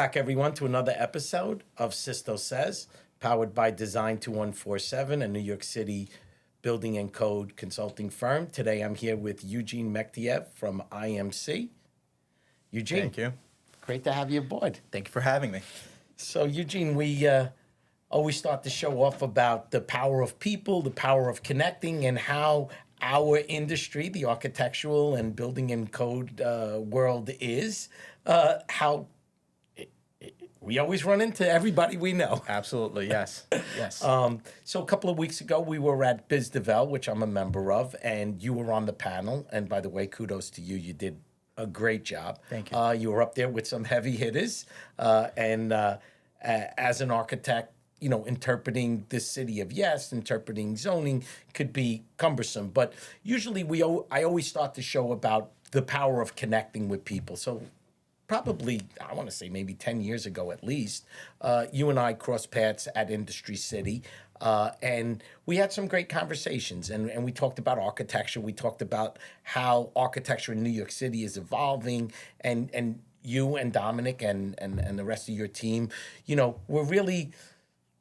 back, everyone, to another episode of Sisto Says, powered by Design 2147, a New York City building and code consulting firm. Today, I'm here with Eugene Mekhtiyev from IMC. Eugene. Thank you. Great to have you aboard. Thank you for having me. So, Eugene, we always start the show off about the power of people, the power of connecting, and how our industry, the architectural and building and code world is, how we always run into everybody we know. Absolutely, yes, yes. So a couple of weeks ago, we were at BizDevel, which I'm a member of, and you were on the panel. And by the way, kudos to you. You did a great job. Thank you. You were up there with some heavy hitters. And as an architect, you know, interpreting the city of yes, interpreting zoning could be cumbersome. But usually I always start the show about the power of connecting with people. So probably, I want to say maybe 10 years ago at least, you and I crossed paths at Industry City. And we had some great conversations. And we talked about architecture. We talked about how architecture in New York City is evolving. And you and Dominic and the rest of your team, you know, were really,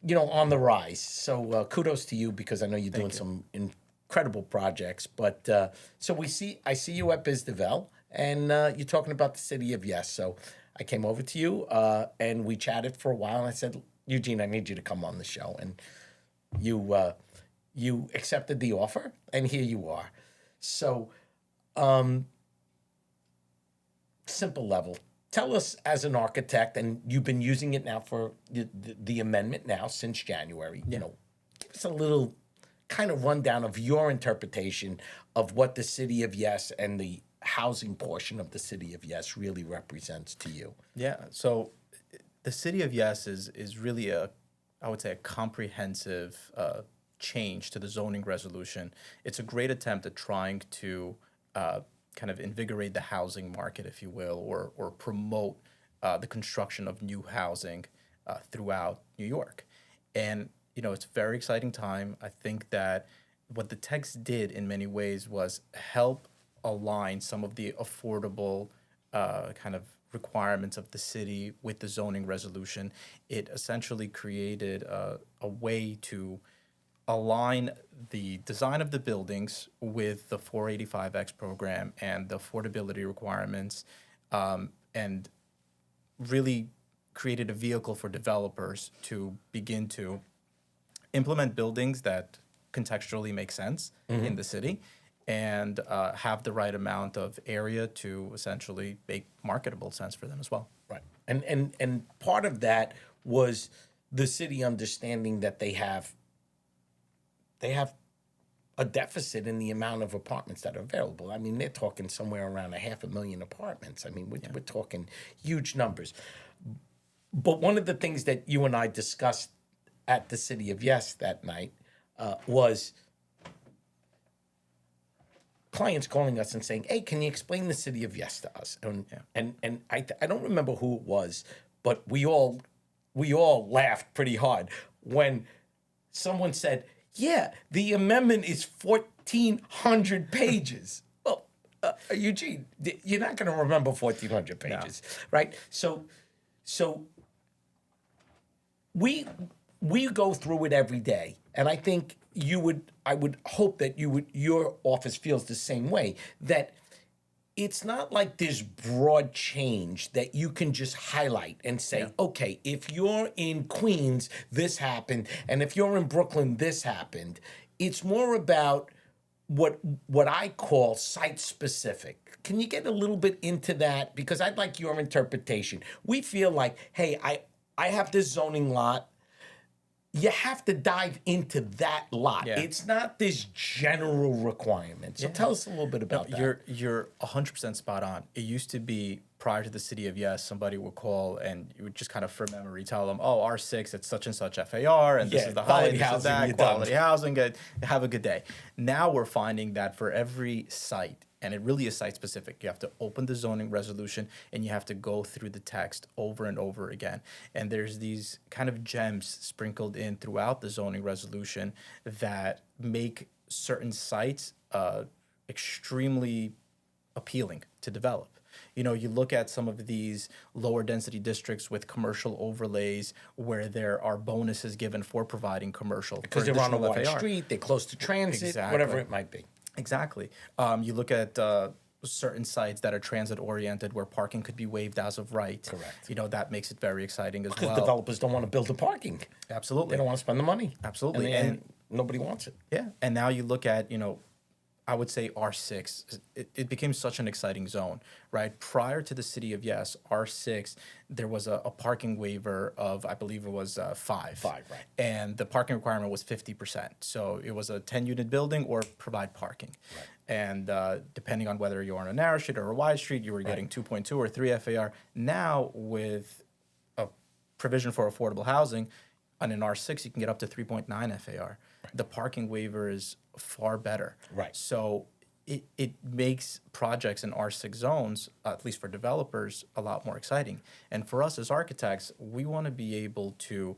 you know, on the rise. So kudos to you, because I know you're doing some incredible projects. But so I see you at BizDevel, and you're talking about the city of yes. So I came over to you and we chatted for a while. And I said, Eugene, I need you to come on the show. And you accepted the offer, and here you are. So simple level. Tell us, as an architect, and you've been using it now for the amendment now since January, you know, give us a little kind of rundown of your interpretation of what the city of yes and the housing portion of the city of yes really represents to you. Yeah, so the city of yes is really I would say, a comprehensive change to the zoning resolution. It's a great attempt at trying to kind of invigorate the housing market, if you will, or promote the construction of new housing throughout New York. And, you know, it's a very exciting time. I think that what the text did in many ways was help align some of the affordable kind of requirements of the city with the zoning resolution. It essentially created a way to align the design of the buildings with the 485X program and the affordability requirements, and really created a vehicle for developers to begin to implement buildings that contextually make sense in the city and have the right amount of area to essentially make marketable sense for them as well. Right. And part of that was the city understanding that they have a deficit in the amount of apartments that are available. I mean, they're talking somewhere around 500,000 apartments. I mean, we're talking huge numbers. But one of the things that you and I discussed at the City of Yes that night was clients calling us and saying, hey, can you explain the City of Yes to us? And I don't remember who it was, but we all laughed pretty hard when someone said, yeah, the amendment is 1,400 pages. Well, Eugene, you're not going to remember 1,400 pages, right? So we go through it every day, and I think I would hope that your office feels the same way, that it's not like this broad change that you can just highlight and say, okay, if you're in Queens, this happened, and if you're in Brooklyn, this happened. It's more about what I call site-specific. Can you get a little bit into that? Because I'd like your interpretation. We feel like, hey, I have this zoning lot. You have to dive into that lot. Yeah. It's not this general requirement. So tell us a little bit about that. You're 100% spot on. It used to be, prior to the City of Yes, somebody would call and you would just kind of from memory tell them, oh, R6, it's such and such FAR, and this is the height, this is that, quality housing, have a good day. Now we're finding that for every site, and it really is site-specific. You have to open the zoning resolution, and you have to go through the text over and over again. And there's these kind of gems sprinkled in throughout the zoning resolution that make certain sites extremely appealing to develop. You look at some of these lower density districts with commercial overlays where there are bonuses given for providing commercial. Because they're on a wide street, they're close to transit, Exactly. whatever it might be. Exactly. You look at certain sites that are transit oriented where parking could be waived as of right. Correct. That makes it very exciting as Because well. developers don't want to build the parking. Absolutely. They don't want to spend the money. Absolutely. And nobody wants it. Yeah. And now you look at, I would say R6, it became such an exciting zone, right? Prior to the city of Yes, R6, there was a parking waiver of, I believe it was 5. 5, right. And the parking requirement was 50%. So it was a 10-unit building or provide parking. Right. And depending on whether you're on a narrow street or a wide street, you were getting 2.2 or 3 FAR. Now, with a provision for affordable housing, on an R6, you can get up to 3.9 FAR. The parking waiver is far better. Right. So it makes projects in R6 zones, at least for developers, a lot more exciting. And for us as architects, we want to be able to,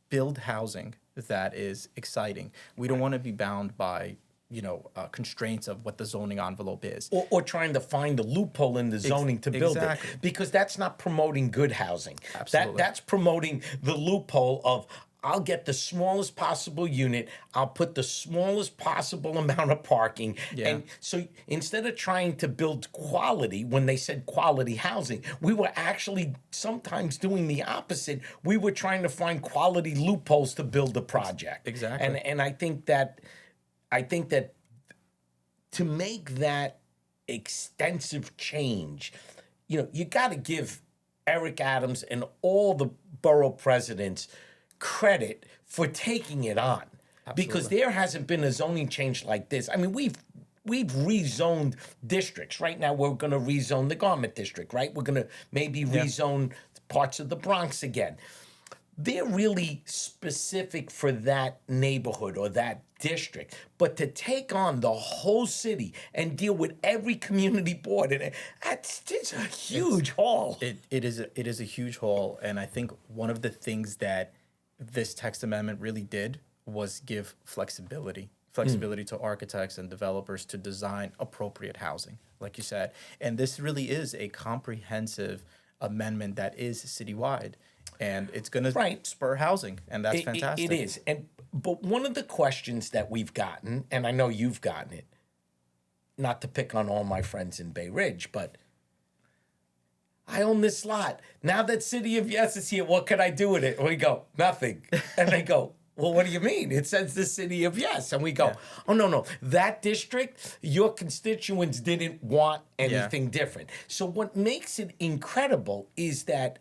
build housing that is exciting. We don't want to be bound by constraints of what the zoning envelope is. Or trying to find a loophole in the zoning to build it. Because that's not promoting good housing. Absolutely. That's promoting the loophole of, I'll get the smallest possible unit, I'll put the smallest possible amount of parking. Yeah. And so instead of trying to build quality, when they said quality housing, we were actually sometimes doing the opposite. We were trying to find quality loopholes to build the project. Exactly. And I think that to make that extensive change, you got to give Eric Adams and all the borough presidents credit for taking it on. Absolutely. Because there hasn't been a zoning change like this. I mean, we've rezoned districts. Right now, we're going to rezone the Garment District, right? We're going to maybe rezone parts of the Bronx again. They're really specific for that neighborhood or that district. But to take on the whole city and deal with every community board, and it's a huge haul. It is a huge haul. And I think one of the things that this text amendment really did was give flexibility to architects and developers to design appropriate housing, like you said. And this really is a comprehensive amendment that is citywide. And it's going to spur housing, and that's fantastic. It is. But one of the questions that we've gotten, and I know you've gotten it, not to pick on all my friends in Bay Ridge, but I own this lot. Now that City of Yes is here, what can I do with it? And we go, nothing. And they go, well, what do you mean? It says the City of Yes. And we go, oh, no. That district, your constituents didn't want anything different. So what makes it incredible is that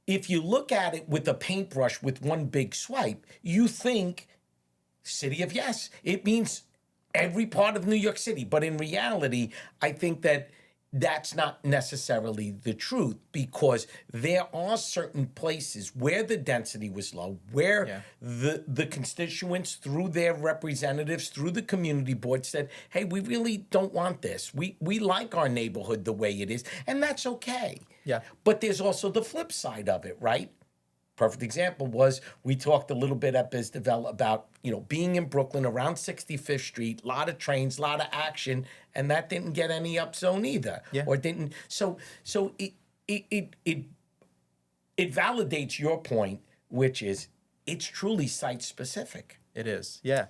if you look at it with a paintbrush with one big swipe, you think City of Yes. It means every part of New York City. But in reality, I think that that's not necessarily the truth, because there are certain places where the density was low, where the constituents, through their representatives, through the community board, said, hey, we really don't want this. We like our neighborhood the way it is, and that's okay. Yeah. But there's also the flip side of it, right? Perfect example was, we talked a little bit at BizDevelop about, being in Brooklyn around 65th Street, a lot of trains, a lot of action, and that didn't get any upzone either. Yeah. Or didn't. So it validates your point, which is it's truly site specific. It is. Yeah.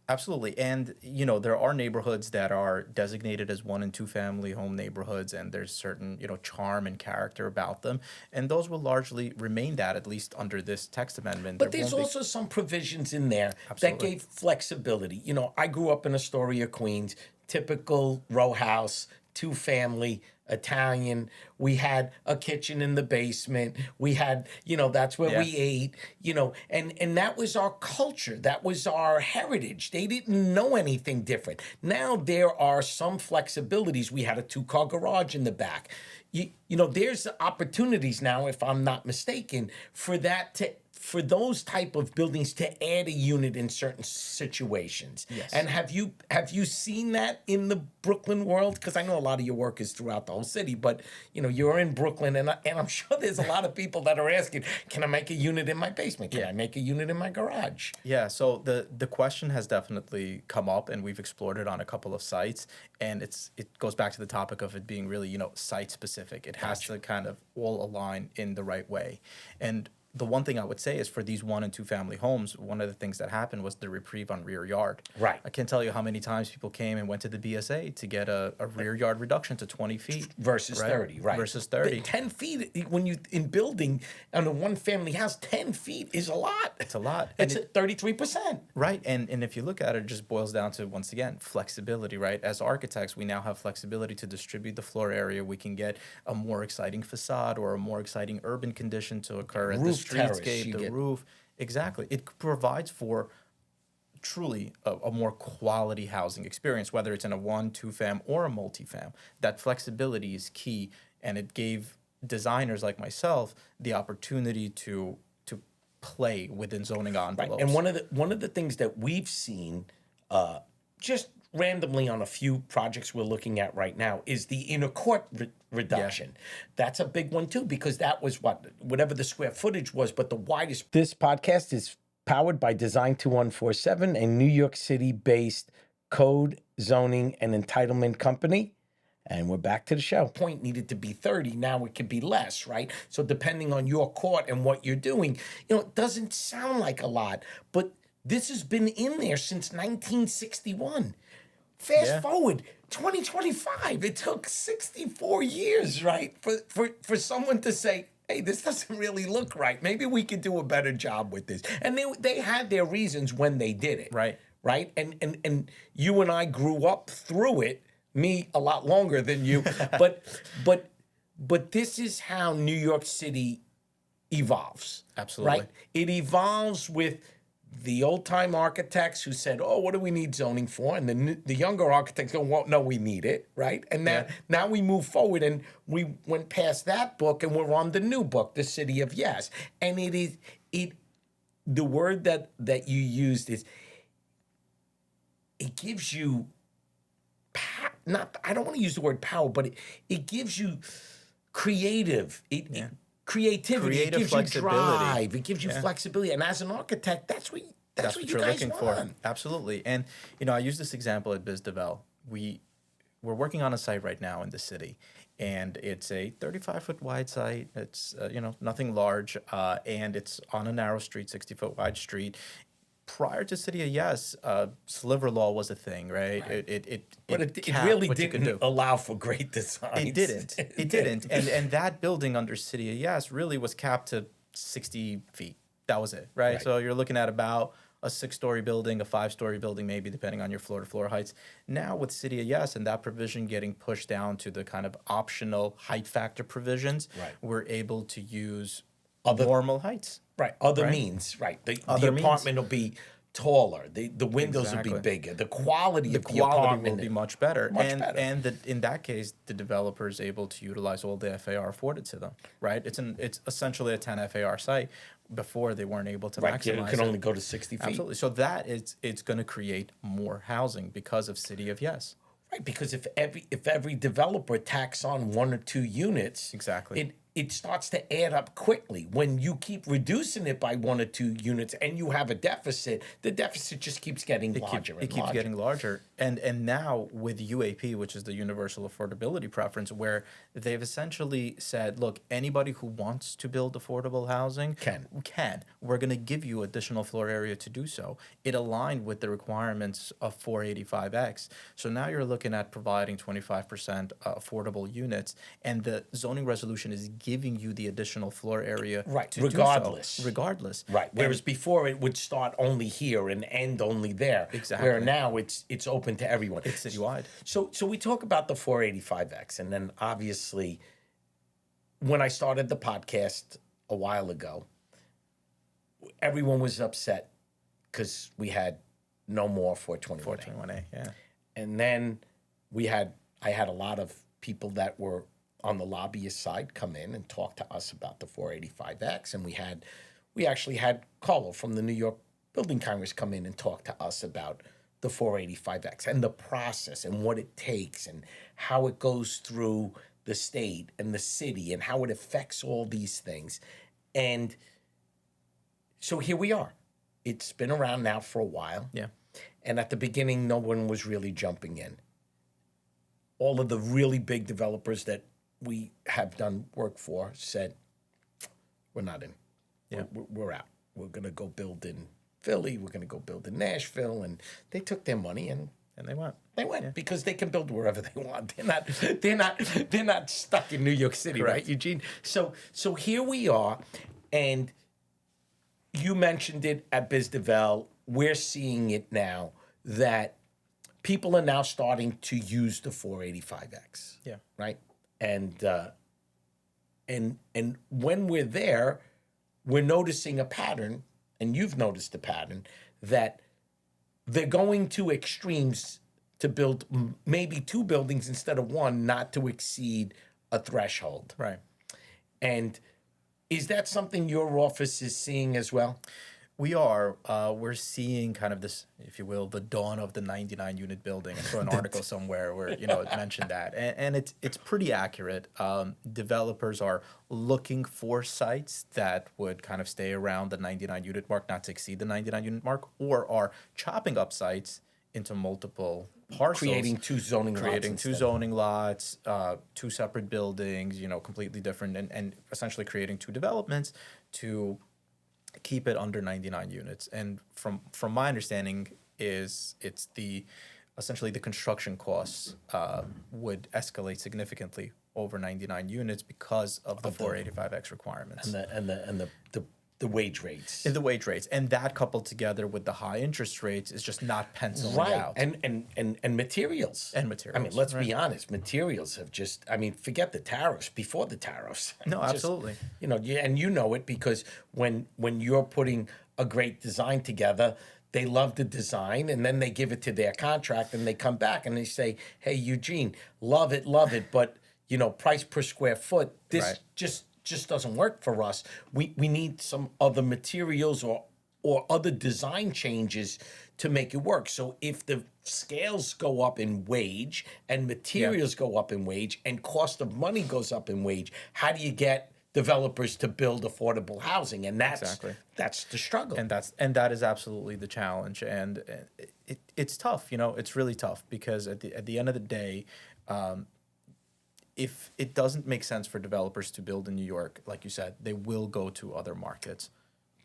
Absolutely. And, there are neighborhoods that are designated as 1- and 2-family home neighborhoods, and there's certain, charm and character about them. And those will largely remain that, at least under this text amendment. But there's also some provisions in there that gave flexibility. I grew up in Astoria, Queens, typical row house, 2-family, Italian. We had a kitchen in the basement. We had, that's where we ate, and that was our culture. That was our heritage. They didn't know anything different. Now there are some flexibilities. We had a 2-car garage in the back. There's opportunities now, if I'm not mistaken, for that for those type of buildings to add a unit in certain situations. Yes. And have you seen that in the Brooklyn world? Because I know a lot of your work is throughout the whole city, but you're in Brooklyn, and I'm sure there's a lot of people that are asking, can I make a unit in my basement? Can I make a unit in my garage? Yeah, so the question has definitely come up, and we've explored it on a couple of sites, and it goes back to the topic of it being really, site specific. It has to kind of all align in the right way. And the one thing I would say is for these 1 and 2 family homes, one of the things that happened was the reprieve on rear yard. Right. I can't tell you how many times people came and went to the BSA to get a rear yard reduction to 20 feet. Versus 30, right. Versus 30. But 10 feet, when you in building on a one family house, 10 feet is a lot. It's a lot. It's at 33%. Right. And if you look at it, it just boils down to, once again, flexibility, right? As architects, we now have flexibility to distribute the floor area. We can get a more exciting facade or a more exciting urban condition to occur at the streetscape, the roof. Exactly. It provides for truly a more quality housing experience, whether it's in a 1, 2 fam or a multi-fam. That flexibility is key, and it gave designers like myself the opportunity to play within zoning envelopes. Right. And one of the things that we've seen, just randomly on a few projects we're looking at right now, is the inner court reduction. Yeah. That's a big one too, because that was whatever the square footage was, but the widest. This podcast is powered by Design 2147, a New York City-based code, zoning, and entitlement company. And we're back to the show. Point needed to be 30. Now it could be less, right? So depending on your court and what you're doing, it doesn't sound like a lot, but this has been in there since 1961. Fast forward, 2025. It took 64 years, right, for someone to say, hey, this doesn't really look right. Maybe we could do a better job with this. And they had their reasons when they did it. Right. Right? And you and I grew up through it. Me a lot longer than you, but this is how New York City evolves. Absolutely. Right? It evolves with the old-time architects who said, oh, what do we need zoning for? And the younger architects go, well, no, we need it, right? And now we move forward, and we went past that book, and we're on the new book, The City of Yes. And the word that you used is, it gives you I don't want to use the word power, but it gives you creativity. It gives you drive. It gives you flexibility. And as an architect, that's what you you're guys looking want. for. Absolutely. And I use this example at BizDevel. We're working on a site right now in the city, and it's a 35-foot wide site. It's nothing large, and it's on a narrow street, 60-foot wide street. Prior to City of Yes, sliver law was a thing, right? But it really didn't allow for great designs. It didn't. It didn't. And that building under City of Yes really was capped to 60 feet. That was it, right? So you're looking at about a 6-story building, a 5-story building, maybe depending on your floor-to-floor heights. Now with City of Yes and that provision getting pushed down to the kind of optional height factor provisions, we're able to use normal heights. Right, other means, right. The apartment will be taller. The windows will be bigger. The quality of the apartment will be much better. And in that case, the developer is able to utilize all the FAR afforded to them, right? It's essentially a 10 FAR site. Before, they weren't able to maximize it. It can only go to 60 feet. Absolutely. So it's going to create more housing because of City of Yes. Right, because if every developer tacks on 1 or 2 units, exactly, it starts to add up quickly. When you keep reducing it by 1 or 2 units and you have a deficit, the deficit just keeps getting larger. It keeps getting larger. And now with UAP, which is the Universal Affordability Preference, where they've essentially said, look, anybody who wants to build affordable housing can. We're going to give you additional floor area to do so. It aligned with the requirements of 485X. So now you're looking at providing 25% affordable units, and the zoning resolution is giving you the additional floor area to regardless. do so. Regardless. Right. Whereas before it would start only here and end only there. Exactly. Where now it's open to everyone. It's citywide. So we talk about the 485X, and then obviously when I started the podcast a while ago, everyone was upset because we had no more 421A. 421A, yeah. And then I had a lot of people that were on the lobbyist side come in and talk to us about the 485X, and we had we actually had Carlo from the New York Building Congress come in and talk to us about the 485X and the process and what it takes and how it goes through the state and the city and how it affects all these things. And so here we are. It's been around now for a while. Yeah. And at the beginning, no one was really jumping in. All of the really big developers that we have done work for said, we're not in. Yeah. We're out. We're going to go build in Philly. We're going to go build in Nashville. And they took their money and they went. They went because they can build wherever they want. They're not stuck in New York City, Correct. right, Eugene? So here we are, and you mentioned it at BizDevel. We're seeing it now that people are now starting to use the 485X. Yeah. Right. And when we're there, we're noticing a pattern, and you've noticed a pattern that they're going to extremes to build maybe 2 buildings instead of 1, not to exceed a threshold. Right. And is that something your office is seeing as well? We are. We're seeing kind of this, if you will, the dawn of the 99-unit building. I saw an article somewhere where it mentioned that, and it's pretty accurate. Developers are looking for sites that would kind of stay around the 99-unit mark, not to exceed the 99-unit mark, or are chopping up sites into multiple parcels, Creating two zoning lots, 2 separate buildings, completely different, and essentially creating 2 developments to keep it under 99 units. And from my understanding is it's essentially the construction costs would escalate significantly over 99 units because of the 485X requirements. And the wage rates. And the wage rates. And that coupled together with the high interest rates is just not penciling out. And materials. And materials. I mean, let's be honest. Materials have just, forget the tariffs, before the tariffs. No, absolutely. And you know it because when you're putting a great design together, they love the design, and then they give it to their contract, and they come back and they say, hey, Eugene, love it, but, price per square foot, this Right. just doesn't work for us. We need some other materials or other design changes to make it work. So if the scales go up in wage and materials go up in wage and cost of money goes up in wage, how do you get developers to build affordable housing? And that's the struggle. And that is absolutely the challenge. And it's tough, it's really tough because at the end of the day, if it doesn't make sense for developers to build in New York, like you said, they will go to other markets.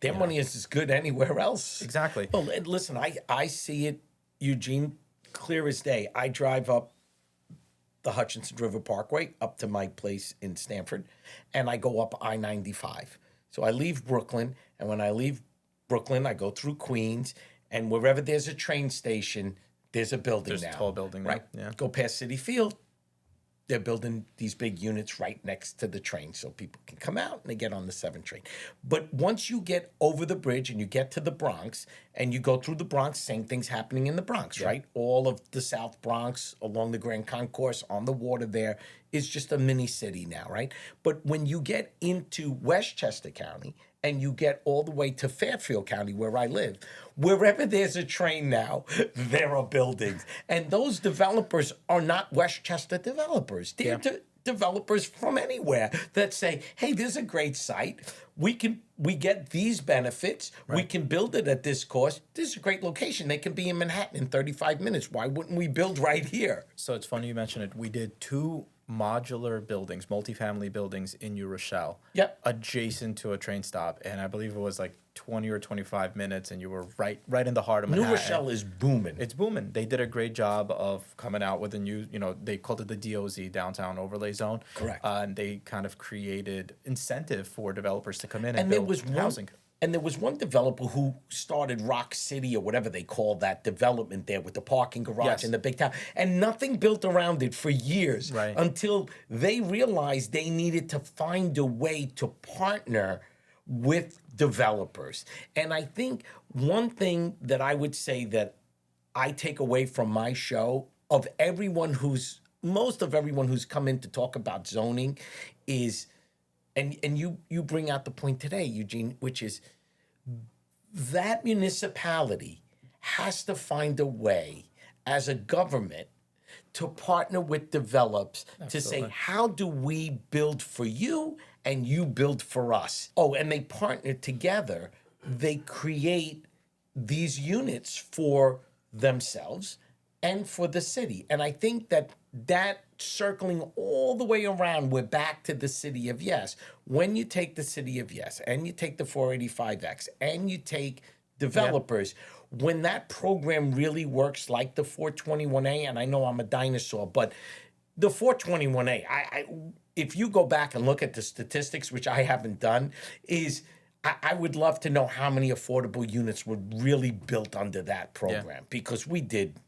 Their money is as good anywhere else. Exactly. Well, listen, I see it, Eugene, clear as day. I drive up the Hutchinson River Parkway up to my place in Stamford, and I go up I-95. So I leave Brooklyn, and when I leave Brooklyn, I go through Queens, and wherever there's a train station, there's a building now. There's a tall building now. Right? Yeah. Go past Citi Field. They're building these big units right next to the train so people can come out and they get on the 7 train. But once you get over the bridge and you get to the Bronx and you go through the Bronx, same thing's happening in the Bronx, right? All of the South Bronx along the Grand Concourse on the water there is just a mini city now, right? But when you get into Westchester County and you get all the way to Fairfield County, where I live, wherever there's a train now, there are buildings. And those developers are not Westchester developers. They're developers from anywhere that say, hey, there's a great site. We get these benefits. Right. We can build it at this cost. This is a great location. They can be in Manhattan in 35 minutes. Why wouldn't we build right here? So it's funny you mention it. We did 2 modular buildings, multifamily buildings in New Rochelle, adjacent to a train stop, and I believe it was like 20 or 25 minutes, and you were right in the heart of Manhattan. New Rochelle is booming. It's booming. They did a great job of coming out with a new, they called it the DOZ, Downtown Overlay Zone. Correct. And they kind of created incentive for developers to come in and there build was housing. And there was one developer who started Rock City or whatever they call that development there with the parking garage and the big town. And nothing built around it for years until they realized they needed to find a way to partner with developers. And I think one thing that I would say that I take away from my show of most of everyone who's come in to talk about zoning is, and you bring out the point today, Eugene, which is that municipality has to find a way as a government to partner with developers to say, Absolutely. how do we build for you and you build for us? Oh, and they partner together. They create these units for themselves and for the city. And I think that circling all the way around, we're back to the city of yes. When you take the city of yes and you take the 485X and you take developers, when that program really works like the 421A, and I know I'm a dinosaur, but the 421A, if you go back and look at the statistics, which I haven't done, is I would love to know how many affordable units were really built under that program, because we did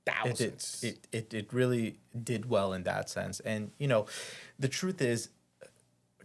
thousands. It really did well in that sense. And, the truth is,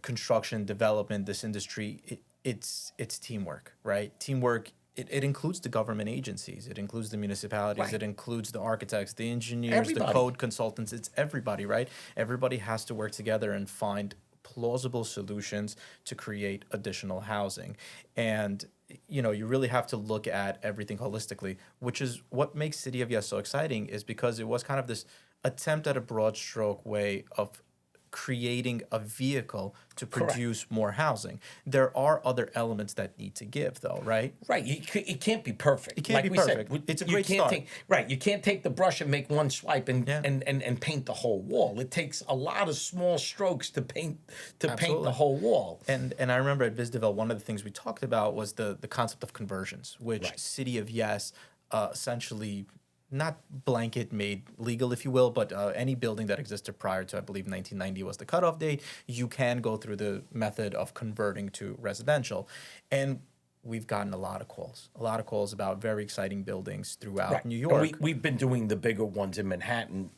construction, development, this industry, it's teamwork, right? Teamwork. It includes the government agencies. It includes the municipalities. Right. It includes the architects, the engineers, Everybody. the code consultants. It's everybody, right? Everybody has to work together and find plausible solutions to create additional housing. And, you really have to look at everything holistically, which is what makes City of Yes so exciting, is because it was kind of this attempt at a broad stroke way of creating a vehicle to produce more housing. There are other elements that need to give, though, right? Right, it can't be perfect. It can't be perfect. It's a great you can't start. Right, you can't take the brush and make one swipe and, Yeah. and paint the whole wall. It takes a lot of small strokes to paint the Absolutely. whole wall. And I remember at VisDevel, one of the things we talked about was the concept of conversions, which Right. City of Yes essentially not blanket made legal, if you will, but any building that existed prior to, I believe, 1990 was the cutoff date, you can go through the method of converting to residential. And we've gotten a lot of calls about very exciting buildings throughout Right. New And York. we've been doing the bigger ones in Manhattan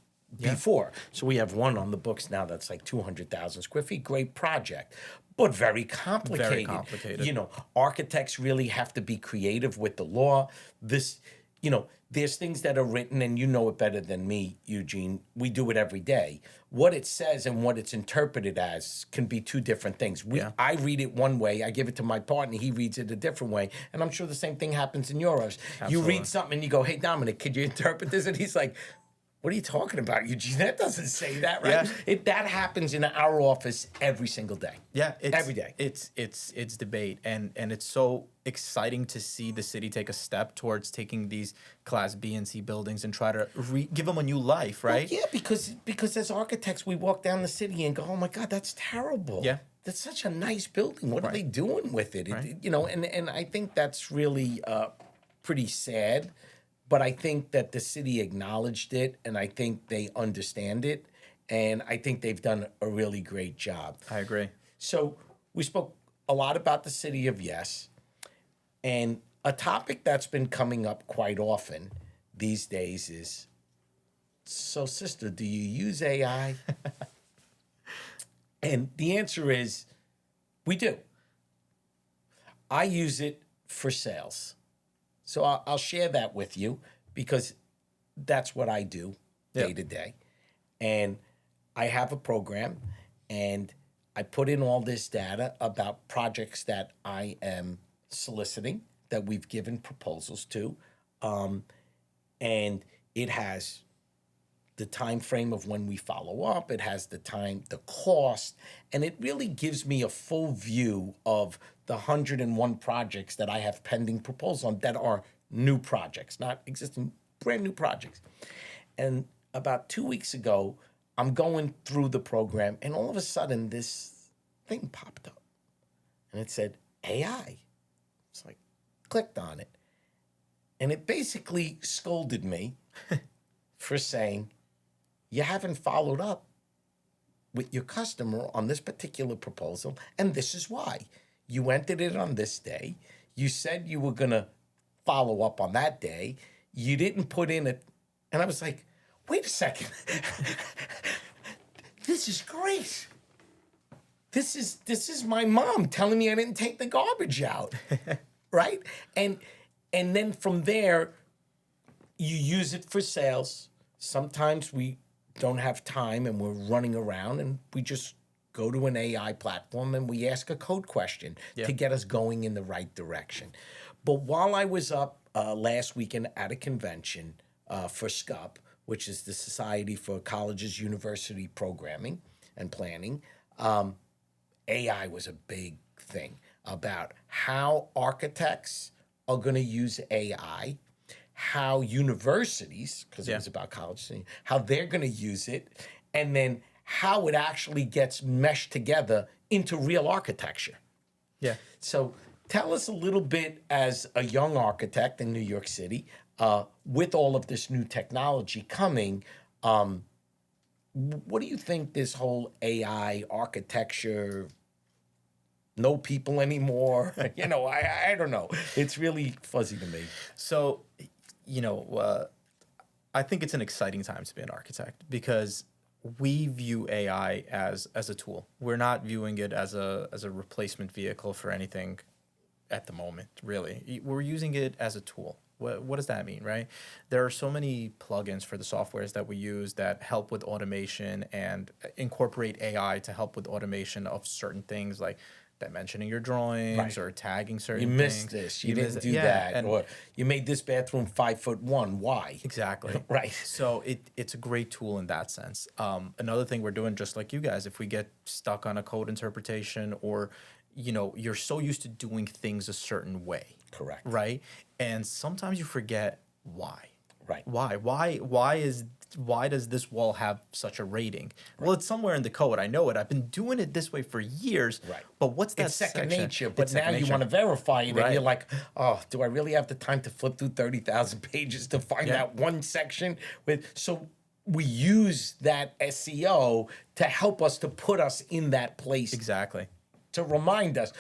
before. So we have one on the books now that's like 200,000 square feet. Great project, but very complicated. Very complicated. Architects really have to be creative with the law. There's things that are written, and you know it better than me, Eugene. We do it every day. What it says and what it's interpreted as can be two different things. I read it one way, I give it to my partner, he reads it a different way, and I'm sure the same thing happens in yours. You read something and you go, hey, Dominic, could you interpret this? And he's like, what are you talking about, Eugene? That doesn't say that, right? Yeah. That happens in our office every single day. Yeah, every day. It's debate, and it's so exciting to see the city take a step towards taking these Class B and C buildings and try to give them a new life, right? Yeah, because as architects, we walk down the city and go, oh my God, that's terrible. Yeah. That's such a nice building. What are they doing with it? Right. And I think that's really pretty sad. But I think that the city acknowledged it, and I think they understand it, and I think they've done a really great job. I agree. So we spoke a lot about the city of yes, and a topic that's been coming up quite often these days is, so sister, do you use AI? And the answer is, we do. I use it for sales. So I'll share that with you because that's what I do day to day. And I have a program and I put in all this data about projects that I am soliciting, that we've given proposals to. And it has the time frame of when we follow up. It has the cost, and it really gives me a full view of the 101 projects that I have pending proposals on that are new projects, not existing, brand new projects. And about 2 weeks ago, I'm going through the program, and all of a sudden, this thing popped up, and it said AI. It's like, clicked on it, and it basically scolded me for saying, you haven't followed up with your customer on this particular proposal, and this is why. You entered it on this day. You said you were going to follow up on that day. You didn't put in it. And I was like, wait a second. This is great. This is my mom telling me I didn't take the garbage out, right? And then from there, you use it for sales. Sometimes we don't have time and we're running around and we just go to an AI platform and we ask a code question to get us going in the right direction. But while I was up last weekend at a convention for SCUP, which is the Society for Colleges, University Programming and Planning, AI was a big thing about how architects are going to use AI, how universities, because it was about college, how they're going to use it, and then how it actually gets meshed together into real architecture. Yeah. So tell us a little bit, as a young architect in New York City, with all of this new technology coming, what do you think this whole AI architecture, no people anymore? I don't know. It's really fuzzy to me. So, I think it's an exciting time to be an architect because we view AI as a tool. We're not viewing it as a replacement vehicle for anything at the moment, really. We're using it as a tool. What does that mean, right? There are so many plugins for the softwares that we use that help with automation and incorporate AI to help with automation of certain things like dimensioning your drawings or tagging certain things. You missed this. You didn't do that. Or you made this bathroom 5'1". Why? Exactly. Right. So it's a great tool in that sense. Another thing we're doing, just like you guys, if we get stuck on a code interpretation or you're so used to doing things a certain way. Correct. Right? And sometimes you forget why. Right. Why does this wall have such a rating? Right. Well, it's somewhere in the code. I know it. I've been doing it this way for years. Right. But what's that It's second section? nature, but It's now second you nature. want to verify it, Right. and you're like, oh, do I really have the time to flip through 30,000 pages to find out one section? So we use that SEO to help us, to put us in that place. Exactly. To remind us,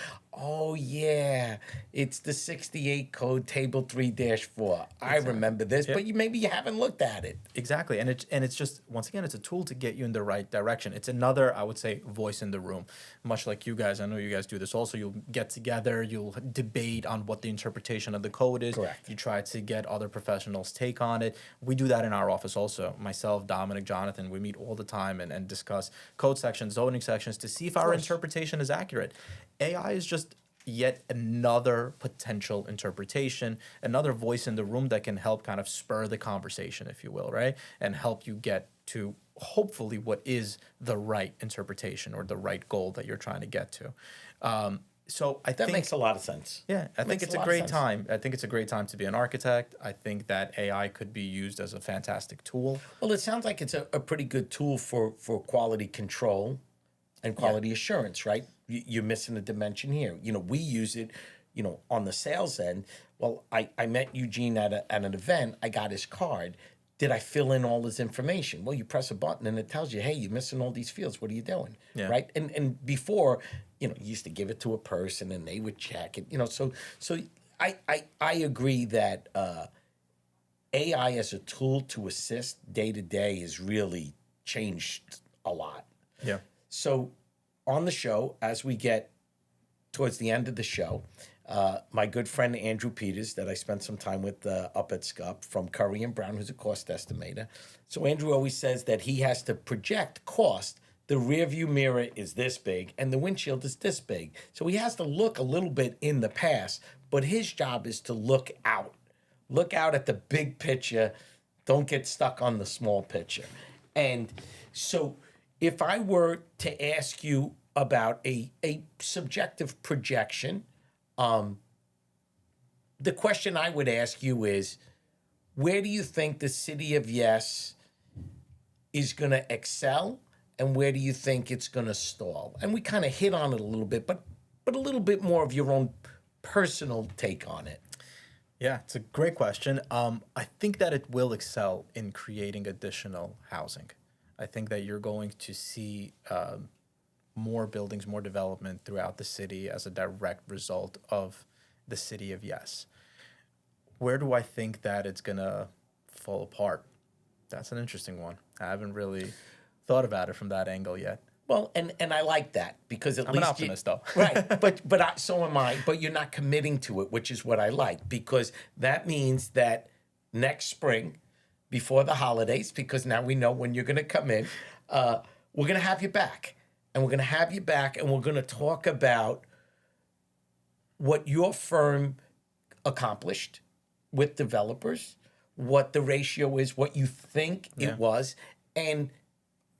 oh yeah, it's the 68 code table 3-4. I remember this, but maybe you haven't looked at it. Exactly, and it's just, once again, it's a tool to get you in the right direction. It's another, I would say, voice in the room. Much like you guys, I know you guys do this also. You'll get together, you'll debate on what the interpretation of the code is. Correct. You try to get other professionals' take on it. We do that in our office also. Myself, Dominic, Jonathan, we meet all the time and discuss code sections, zoning sections to see if our interpretation is accurate. AI is just yet another potential interpretation, another voice in the room that can help kind of spur the conversation, if you will, right? And help you get to hopefully what is the right interpretation or the right goal that you're trying to get to. So I think That makes a lot of sense. Yeah, I think it's a great time. I think it's a great time to be an architect. I think that AI could be used as a fantastic tool. Well, it sounds like it's a pretty good tool for quality control and quality assurance, right? You're missing a dimension here. We use it, on the sales end. Well, I met Eugene at an event. I got his card. Did I fill in all his information? Well, you press a button and it tells you, hey, you're missing all these fields. What are you doing? Yeah. Right? And before, you used to give it to a person and they would check it. So I agree that AI as a tool to assist day to day has really changed a lot. Yeah. So on the show, as we get towards the end of the show, my good friend Andrew Peters, that I spent some time with up at SCUP, from Curry and Brown, who's a cost estimator. So Andrew always says that he has to project cost. The rear view mirror is this big and the windshield is this big. So he has to look a little bit in the past, but his job is to look out. Look out at the big picture. Don't get stuck on the small picture. And so if I were to ask you about a subjective projection, the question I would ask you is, where do you think the city of Yes is going to excel, and where do you think it's going to stall? And we kind of hit on it a little bit, but a little bit more of your own personal take on it. Yeah, it's a great question. I think that it will excel in creating additional housing. I think that you're going to see more buildings, more development throughout the city as a direct result of the city of Yes. Where do I think that it's going to fall apart? That's an interesting one. I haven't really thought about it from that angle yet. Well, and I like that, because at I'm least an optimist, though. Right, but so am I. But you're not committing to it, which is what I like, because that means that next spring, before the holidays, because now we know when you're going to come in, we're going to have you back. and we're going to have you back, and we're going to talk about what your firm accomplished with developers, what the ratio is, what you think it was, and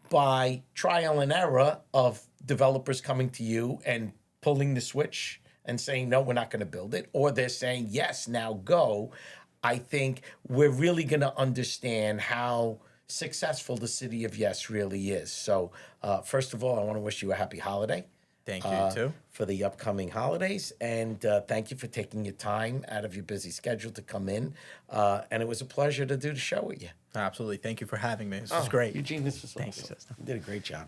by trial and error of developers coming to you and pulling the switch and saying, no, we're not going to build it, or they're saying, yes, now go, I think we're really going to understand how successful the city of Yes really is. So first of all, I want to wish you a happy holiday. Thank you, too. For the upcoming holidays. And thank you for taking your time out of your busy schedule to come in. And it was a pleasure to do the show with you. Absolutely. Thank you for having me. This was great. Eugene, this was awesome. Thank you, Sisto. You did a great job.